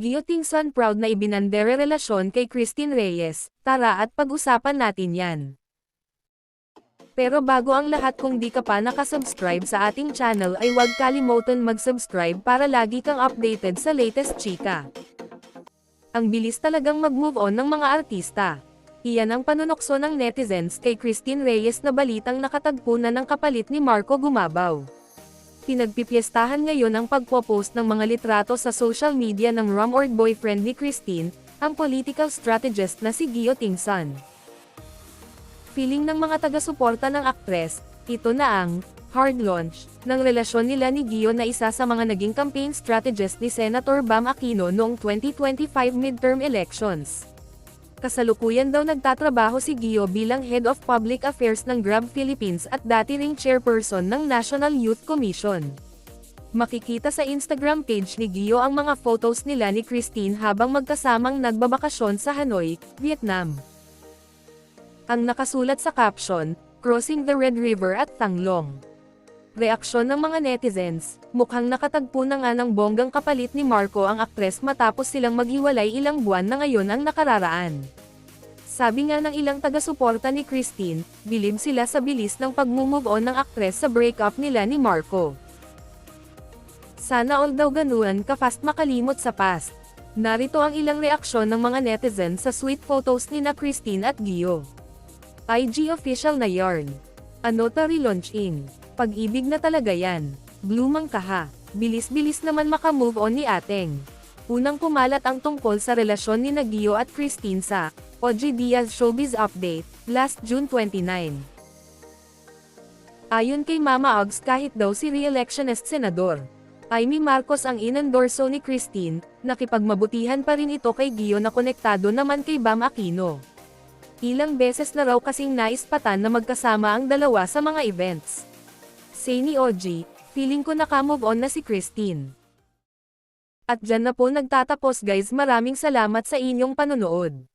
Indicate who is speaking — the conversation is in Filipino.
Speaker 1: Gio Tingson proud na ibinandere relasyon kay Christine Reyes, tara at pag-usapan natin yan. Pero bago ang lahat, kung di ka pa nakasubscribe sa ating channel ay huwag kalimutan mag-subscribe para lagi kang updated sa latest chika. Ang bilis talagang mag-move on ng mga artista. Iyan ang panunokso ng netizens kay Christine Reyes na balitang nakatagpo na ng kapalit ni Marco Gumabaw. Pinagpipiestahan ngayon ang pagpo-post ng mga litrato sa social media ng rumored boyfriend ni Christine, ang political strategist na si Gio Tingson. Feeling ng mga taga-suporta ng aktres, ito na ang hard launch ng relasyon nila ni Gio na isa sa mga naging campaign strategist ni Senator Bam Aquino noong 2025 midterm elections. Kasalukuyan daw nagtatrabaho si Gio bilang Head of Public Affairs ng Grab Philippines at dati ring chairperson ng National Youth Commission. Makikita sa Instagram page ni Gio ang mga photos nila ni Christine habang magkasamang nagbabakasyon sa Hanoi, Vietnam. Ang nakasulat sa caption, "Crossing the Red River at Tanglong." Reaksyon ng mga netizens, mukhang nakatagpo na nga ng bonggang kapalit ni Marco ang aktres matapos silang maghiwalay ilang buwan na ngayon ang nakararaan. Sabi nga ng ilang taga-suporta ni Christine, bilib sila sa bilis ng pag-move on ng aktres sa breakup nila ni Marco. Sana all daw ganuan ka-fast makalimot sa past. Narito ang ilang reaksyon ng mga netizens sa sweet photos ni na Christine at Gio. IG official na yarn. Anotary launching. Pag-ibig na talaga yan. Blumang kaha. Bilis-bilis naman makamove on ni Ateng. Unang kumalat ang tungkol sa relasyon ni Gio at Christine sa OG Diaz Showbiz Update, last June 29. Ayon kay Mama Uggs, kahit daw si re-electionist senador Amy Marcos ang inendorso ni Christine, nakipagmabutihan pa rin ito kay Gio na konektado naman kay Bam Aquino. Ilang beses na raw kasing naispatan na magkasama ang dalawa sa mga events. Say ni OG, feeling ko naka-move on na si Christine. At dyan na po nagtatapos guys, maraming salamat sa inyong panonood.